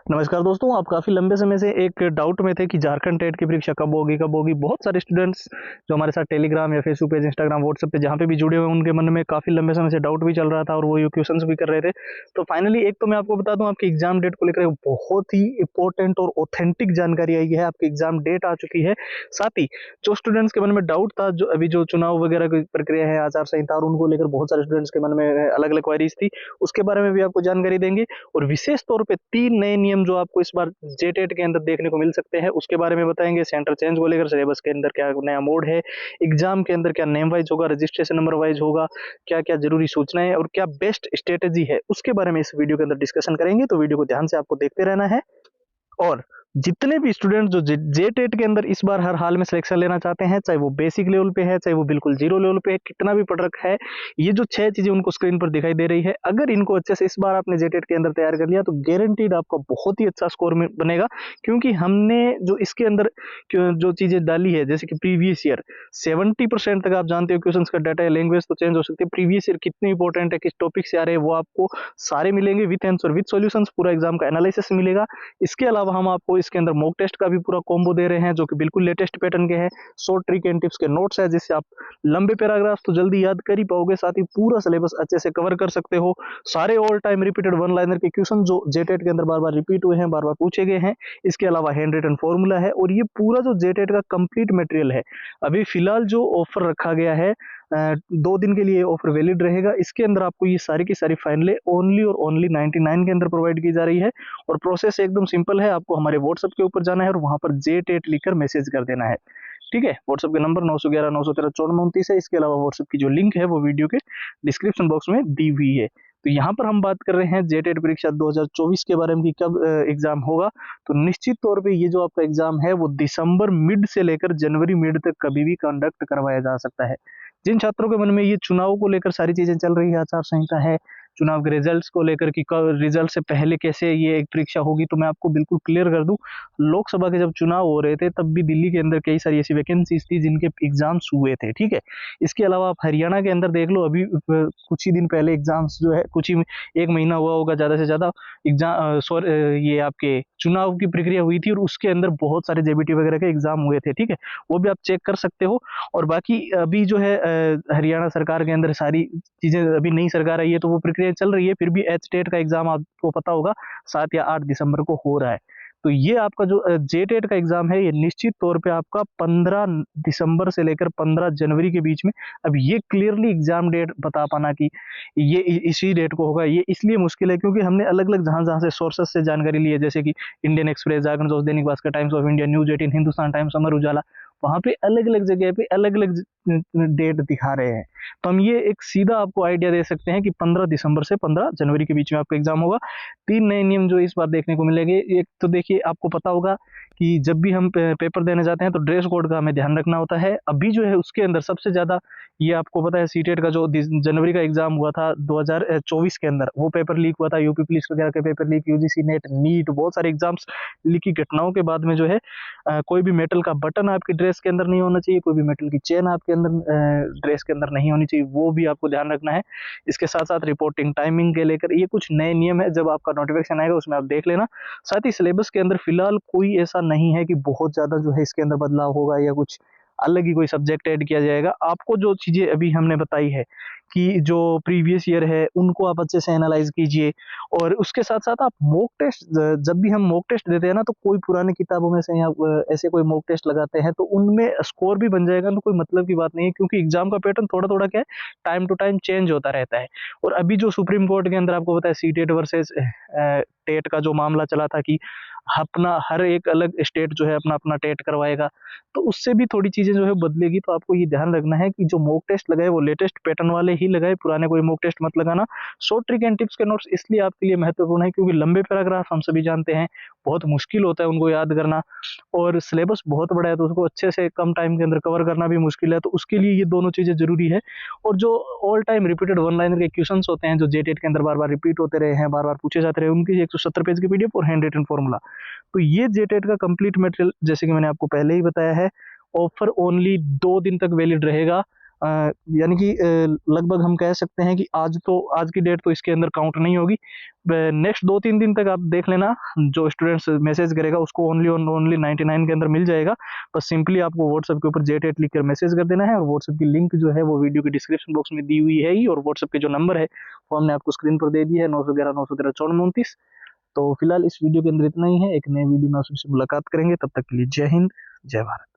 नमस्कार दोस्तों, आप काफ़ी लंबे समय से एक डाउट में थे कि झारखंड टेट की परीक्षा कब होगी। बहुत सारे स्टूडेंट्स जो हमारे साथ टेलीग्राम या फेसबुक पेज, इंस्टाग्राम, व्हाट्सएप पे जहाँ पे भी जुड़े हुए हैं, उनके मन में काफ़ी लंबे समय से डाउट भी चल रहा था और वो ये क्वेश्चंस भी कर रहे थे। तो फाइनली एक तो मैं आपको बता दूं, आपकी एग्जाम डेट को लेकर एक बहुत ही इंपॉर्टेंट और ऑथेंटिक जानकारी आई है। आपकी एग्जाम डेट आ चुकी है। साथ ही जो स्टूडेंट्स के मन में डाउट था, जो अभी जो चुनाव वगैरह की प्रक्रिया है, आचार संहिता, और उनको लेकर बहुत सारे स्टूडेंट्स के मन में अलग अलग क्वारीज थी, उसके बारे में भी आपको जानकारी देंगे। और विशेष तौर पे 3 नए नियम जो आपको इस बार जेटेट के अंदर देखने को मिल सकते हैं, उसके बारे में बताएंगे। सेंटर चेंज को लेकर सिलेबस के अंदर क्या नया मोड है, एग्जाम के अंदर क्या नेम वाइज होगा, रजिस्ट्रेशन नंबर वाइज होगा, क्या क्या जरूरी सूचनाएं और क्या बेस्ट स्ट्रेटेजी है, उसके बारे में इस वीडियो के अंदर डिस्कशन करेंगे। तो वीडियो को ध्यान से आपको देखते रहना है। और जितने भी स्टूडेंट जो जेटेट के अंदर इस बार हर हाल में सिलेक्शन लेना चाहते हैं, चाहे वो बेसिक लेवल पे है, चाहे वो बिल्कुल जीरो लेवल पे है, कितना भी पढ़ रखा है, ये जो 6 चीजें उनको स्क्रीन पर दिखाई दे रही है, अगर इनको अच्छे से इस बार आपने जेटेट के अंदर तैयार कर लिया तो गारंटीड आपका बहुत ही अच्छा स्कोर बनेगा। क्योंकि हमने जो इसके अंदर जो चीजें डाली है, जैसे कि प्रीवियस ईयर 70% तक आप जानते हो क्वेश्चन का डाटा है। लैंग्वेज तो चेंज हो सकती है, प्रीवियस ईयर कितनी इंपॉर्टेंट है, किस टॉपिक से आ रहे हैं, वो आपको सारे मिलेंगे विथ आंसर, विथ सॉल्यूशंस, पूरा एग्जाम का एनालिसिस मिलेगा। इसके अलावा हम आपको इसके अंदर मॉक टेस्ट का भी पूरा कॉम्बो दे रहे हैं, जो कि बिल्कुल लेटेस्ट पैटर्न के हैं। शॉर्ट ट्रिक एंड टिप्स के नोट्स है, जिससे आप लंबे पैराग्राफ तो जल्दी याद कर ही पाओगे, साथ ही पूरा सिलेबस अच्छे से कवर कर सकते हो। सारे all time repeated one liner के क्वेश्चन जो जेटेट के अंदर बार बार रिपीट हुए हैं, बार बार पूछे गए हैं। इसके अलावा हैंड रिटन फॉर्मूला है, और ये पूरा जो जेटेट का कंप्लीट मटेरियल है, अभी फिलहाल जो ऑफर रखा गया है, 2 दिन के लिए ऑफर वैलिड रहेगा। इसके अंदर आपको ये सारी की सारी फाइनलें ओनली और ओनली 99 के अंदर प्रोवाइड की जा रही है। और प्रोसेस एकदम सिंपल है, आपको हमारे व्हाट्सएप के ऊपर जाना है और वहां पर जेटेट लिखकर मैसेज कर देना है। ठीक है, व्हाट्सएप के नंबर 911 913 1429 है। इसके अलावा व्हाट्सएप की जो लिंक है वो वीडियो के डिस्क्रिप्शन बॉक्स में दी हुई है। तो यहाँ पर हम बात कर रहे हैं जेटेट परीक्षा 2024 के बारे में कि कब एग्जाम होगा। तो निश्चित तौर पे ये जो आपका एग्जाम है वो दिसंबर मिड से लेकर जनवरी मिड तक कभी भी कंडक्ट करवाया जा सकता है। जिन छात्रों के मन में ये चुनाव को लेकर सारी चीजें चल रही है, आचार संहिता है, चुनाव के रिजल्ट्स को लेकर कि कब रिजल्ट से पहले कैसे ये एक परीक्षा होगी, तो मैं आपको बिल्कुल क्लियर कर दूं, लोकसभा के जब चुनाव हो रहे थे तब भी दिल्ली के अंदर कई सारी ऐसी वैकेंसीज थी जिनके एग्जाम्स हुए थे। ठीक है, इसके अलावा आप हरियाणा के अंदर देख लो, अभी कुछ ही दिन पहले एग्जाम्स जो है, कुछ ही एक महीना हुआ होगा ज्यादा से ज्यादा, एग्जाम ये आपके चुनाव की प्रक्रिया हुई थी और उसके अंदर बहुत सारे जेबीटी वगैरह के एग्जाम हुए थे। ठीक है, वो भी आप चेक कर सकते हो। और बाकी अभी जो है हरियाणा सरकार के अंदर सारी चीजें, अभी नई सरकार आई है तो वो प्रक्रिया चल रही है, फिर भी एच टेट का एग्जाम आपको पता होगा 7 या 8 दिसंबर को हो रहा है। तो ये आपका जो जेटेट का एग्जाम है, ये निश्चित तौर पे आपका 15 दिसंबर से लेकर 15 जनवरी के बीच में। अब ये क्लियरली एग्जाम डेट बता पाना कि ये इसी डेट को होगा, ये इसलिए मुश्किल है क्योंकि हमने अलग अलग जहां जहां से सोर्सेस से जानकारी ली है, जैसे कि इंडियन एक्सप्रेस, जागरण दोस्त, Dainik Bhaskar, Times of India, news 18, Hindustan Times, Amar Ujala, वहां पे अलग अलग जगह पे अलग अलग डेट दिखा रहे हैं। तो हम ये एक सीधा आपको आइडिया दे सकते हैं कि 15 दिसंबर से 15 जनवरी के बीच में आपका एग्जाम होगा। 3 नए नियम जो इस बार देखने को मिलेंगे। एक तो देखिए, आपको पता होगा कि जब भी हम पेपर देने जाते हैं तो ड्रेस कोड का हमें ध्यान रखना होता है। अभी जो है उसके अंदर सबसे ज्यादा, ये आपको पता है, सीटेट का जो जनवरी का एग्जाम हुआ था 2024 के अंदर, वो पेपर लीक हुआ था। यूपी पुलिस वगैरह के paper leak, UGC NET, NEET, बहुत सारे एग्जाम्स लीक की घटनाओं के बाद में जो है कोई भी मेटल का बटन आपकी ड्रेस के अंदर नहीं होना चाहिए, कोई भी मेटल की चेन आपके अंदर ड्रेस के अंदर नहीं होनी चाहिए, वो भी आपको ध्यान रखना है। इसके साथ साथ रिपोर्टिंग टाइमिंग के लेकर ये कुछ नए नियम है, जब आपका नोटिफिकेशन आएगा उसमें आप देख लेना। साथ ही सिलेबस के अंदर फिलहाल कोई ऐसा नहीं है कि बहुत ज्यादा जो है इसके अंदर बदलाव होगा या कुछ अलग ही कोई सब्जेक्ट ऐड किया जाएगा। आपको जो चीजें अभी हमने बताई है कि जो प्रीवियस ईयर है उनको आप अच्छे से एनालाइज कीजिए। और उसके साथ साथ आप मॉक टेस्ट, जब भी हम मॉक टेस्ट देते हैं ना, तो कोई पुरानी किताबों में से या ऐसे कोई मॉक टेस्ट लगाते हैं तो उनमें स्कोर भी बन जाएगा, तो कोई मतलब की बात नहीं है, क्योंकि एग्जाम का पैटर्न थोड़ा थोड़ा क्या है, टाइम टू टाइम चेंज होता रहता है। और अभी जो सुप्रीम कोर्ट के अंदर आपको पता है सीटेट वर्सेस टेट का जो मामला चला था कि अपना हर एक अलग स्टेट जो है अपना अपना टेट करवाएगा, तो उससे भी थोड़ी चीजें जो है बदलेगी। तो आपको ये ध्यान रखना है कि जो मॉक टेस्ट लगाए वो लेटेस्ट पैटर्न वाले ही लगाए, पुराने कोई मॉक टेस्ट मत लगाना। शॉर्ट ट्रिक एंड टिप्स के नोट्स इसलिए आपके लिए महत्वपूर्ण है क्योंकि लंबे पैराग्राफ हम सभी जानते हैं बहुत मुश्किल होता है उनको याद करना, और सिलेबस बहुत बड़ा है तो उसको अच्छे से कम टाइम के अंदर कवर करना भी मुश्किल है। तो उसके लिए ये दोनों चीजें जरूरी है। और जो all time repeated one liner के क्वेश्चन होते हैं जो जेटेट के अंदर बार बार रिपीट होते रहे हैं, बार बार पूछे जाते रहे, उनकी 170 पेज की पीडीएफ और हैंड रिटन फॉर्मूला, तो ये जेटेट का कंप्लीट मटेरियल, जैसे कि मैंने आपको पहले ही बताया है, ऑफर ओनली 2 दिन तक वैलिड रहेगा। यानी कि लगभग हम कह सकते हैं कि आज की डेट तो इसके अंदर काउंट नहीं होगी। नेक्स्ट 2-3 दिन तक आप देख लेना, जो स्टूडेंट्स मैसेज करेगा उसको ओनली और ओनली 99 के अंदर मिल जाएगा। बस सिंपली आपको व्हाट्सएप के ऊपर JTET लिख कर मैसेज कर देना है, और व्हाट्सएप की लिंक जो है वो वीडियो के डिस्क्रिप्शन बॉक्स में दी हुई है ही, और व्हाट्सएप के जो नंबर है वो हमने आपको स्क्रीन पर दे दिया है, 911 913 1429। तो फिलहाल इस वीडियो के अंदर इतना ही है। एक नए वीडियो में आपसे मुलाकात करेंगे, तब तक के लिए जय हिंद, जय भारत।